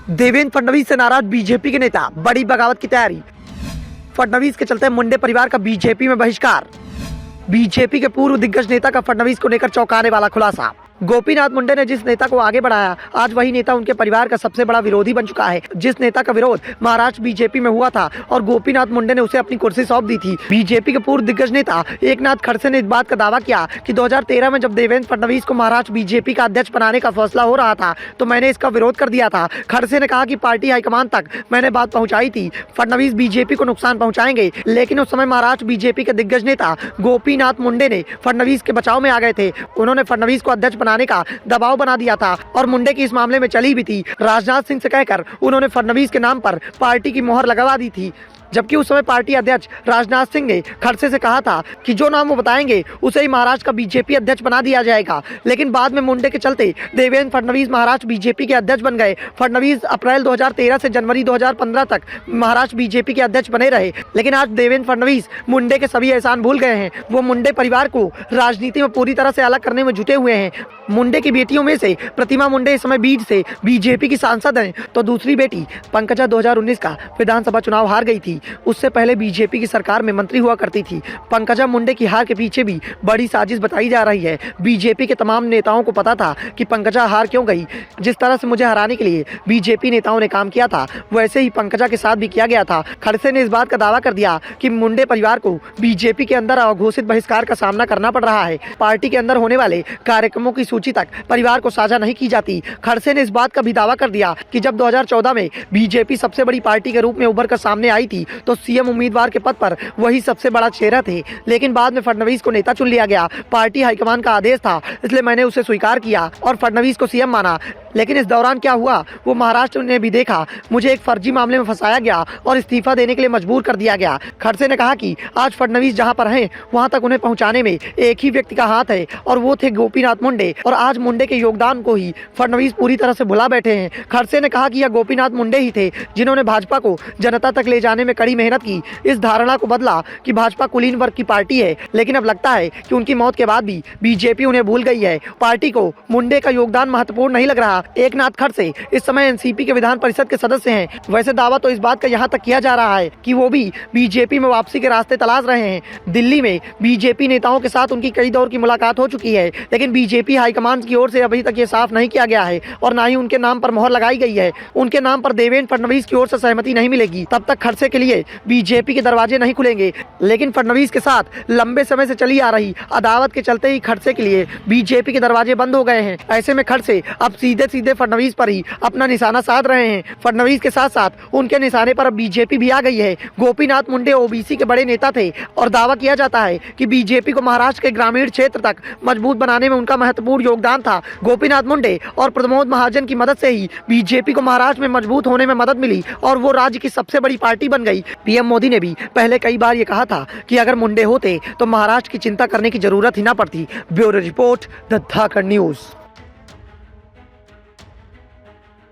देवेंद्र फडणवीस से नाराज बीजेपी के नेता, बड़ी बगावत की तैयारी। फडणवीस के चलते मुंडे परिवार का बीजेपी में बहिष्कार। बीजेपी के पूर्व दिग्गज नेता का फडणवीस को लेकर चौंकाने वाला खुलासा। गोपीनाथ मुंडे ने जिस नेता को आगे बढ़ाया, आज वही नेता उनके परिवार का सबसे बड़ा विरोधी बन चुका है। जिस नेता का विरोध महाराष्ट्र बीजेपी में हुआ था और गोपीनाथ मुंडे ने उसे अपनी कुर्सी सौंप दी थी। बीजेपी के पूर्व दिग्गज नेता एकनाथ खड़से ने इस बात का दावा किया कि 2013 में जब देवेंद्र फडणवीस को महाराष्ट्र बीजेपी का अध्यक्ष बनाने का फैसला हो रहा था तो मैंने इसका विरोध कर दिया था। खड़से ने कहा कि पार्टी हाईकमान तक मैंने बात पहुंचाई थी, फडणवीस बीजेपी को नुकसान पहुंचाएंगे, लेकिन उस समय महाराष्ट्र बीजेपी के दिग्गज नेता गोपीनाथ मुंडे ने फडणवीस के बचाव में आ गए थे। उन्होंने फडणवीस को अध्यक्ष बनाने का दबाव बना दिया था और मुंडे की इस मामले में चली भी थी। राजनाथ सिंह से कहकर उन्होंने फडणवीस के नाम पर पार्टी की मोहर लगवा दी थी, जबकि उस समय पार्टी अध्यक्ष राजनाथ सिंह ने खड़से से कहा था कि जो नाम वो बताएंगे उसे ही महाराष्ट्र का बीजेपी अध्यक्ष बना दिया जाएगा। लेकिन बाद में मुंडे के चलते देवेंद्र फडणवीस महाराष्ट्र बीजेपी के अध्यक्ष बन गए। फडणवीस अप्रैल 2013 से जनवरी 2015 तक महाराष्ट्र बीजेपी के अध्यक्ष बने रहे। लेकिन आज देवेंद्र फडणवीस मुंडे के सभी एहसान भूल गए हैं। वो मुंडे परिवार को राजनीति में पूरी तरह से अलग करने में जुटे हुए हैं। मुंडे की बेटियों में से प्रतिमा मुंडे इस समय बीड से बीजेपी की सांसद हैं, तो दूसरी बेटी पंकजा 2019 का विधानसभा चुनाव हार गई थी। उससे पहले बीजेपी की सरकार में मंत्री हुआ करती थी। पंकजा मुंडे की हार के पीछे भी बड़ी साजिश बताई जा रही है। बीजेपी के तमाम नेताओं को पता था कि पंकजा हार क्यों गई। जिस तरह से मुझे हराने के लिए बीजेपी नेताओं ने काम किया था, वैसे ही पंकजा के साथ भी किया गया था। खड़से ने इस बात का दावा कर दिया कि मुंडे परिवार को बीजेपी के अंदर अघोषित बहिष्कार का सामना करना पड़ रहा है। पार्टी के अंदर होने वाले कार्यक्रमों की सूची तक परिवार को साझा नहीं की जाती। खड़से ने इस बात का भी दावा कर दिया कि जब 2014 में बीजेपी सबसे बड़ी पार्टी के रूप में उभर कर सामने आई थी तो सीएम उम्मीदवार के पद पर वही सबसे बड़ा चेहरा थे। लेकिन बाद में फडणवीस को नेता चुन लिया गया। पार्टी हाईकमान का आदेश था, इसलिए मैंने उसे स्वीकार किया और फडणवीस को सीएम माना। लेकिन इस दौरान क्या हुआ वो महाराष्ट्र ने भी देखा। मुझे एक फर्जी मामले में फंसाया गया और इस्तीफा देने के लिए मजबूर कर दिया गया। खड़से ने कहा कि आज फडणवीस जहां पर हैं वहां तक उन्हें पहुंचाने में एक ही व्यक्ति का हाथ है और वो थे गोपीनाथ मुंडे। और आज मुंडे के योगदान को ही फडणवीस पूरी तरह से भुला बैठे हैं। खड़से ने कहा कि यह गोपीनाथ मुंडे ही थे जिन्होंने भाजपा को जनता तक ले जाने में कड़ी मेहनत की, इस धारणा को बदला कि भाजपा कुलीन वर्ग की पार्टी है। लेकिन अब लगता है कि उनकी मौत के बाद भी बीजेपी उन्हें भूल गई है। पार्टी को मुंडे का योगदान महत्वपूर्ण नहीं लग रहा। एकनाथ खड़से इस समय एनसीपी के विधान परिषद के सदस्य हैं। वैसे दावा तो इस बात का यहाँ तक किया जा रहा है कि वो भी बीजेपी में वापसी के रास्ते तलाश रहे हैं। दिल्ली में बीजेपी नेताओं के साथ उनकी कई दौर की मुलाकात हो चुकी है, लेकिन बीजेपी हाईकमान की ओर से अभी तक ये साफ नहीं किया गया है और न ही उनके नाम पर मोहर लगाई गई है। उनके नाम पर देवेंद्र फडणवीस की ओर से सहमति नहीं मिलेगी तब तक खड़से के लिए बीजेपी के दरवाजे नहीं खुलेंगे। लेकिन फडणवीस के साथ लंबे समय से चली आ रही अदावत के चलते ही खड़से के लिए बीजेपी के दरवाजे बंद हो गए हैं। ऐसे में खड़से अब सीधे सीधे फडणवीस पर ही अपना निशाना साध रहे हैं। फडणवीस के साथ साथ उनके निशाने पर अब बीजेपी भी आ गई है। गोपीनाथ मुंडे ओबीसी के बड़े नेता थे और दावा किया जाता है कि बीजेपी को महाराष्ट्र के ग्रामीण क्षेत्र तक मजबूत बनाने में उनका महत्वपूर्ण योगदान था। गोपीनाथ मुंडे और प्रमोद महाजन की मदद से ही बीजेपी को महाराष्ट्र में मजबूत होने में मदद मिली और वो राज्य की सबसे बड़ी पार्टी बन गई। पीएम मोदी ने भी पहले कई बार ये कहा था कि अगर मुंडे होते तो महाराष्ट्र की चिंता करने की जरूरत ही ना पड़ती। Bureau report, the Dhakad news.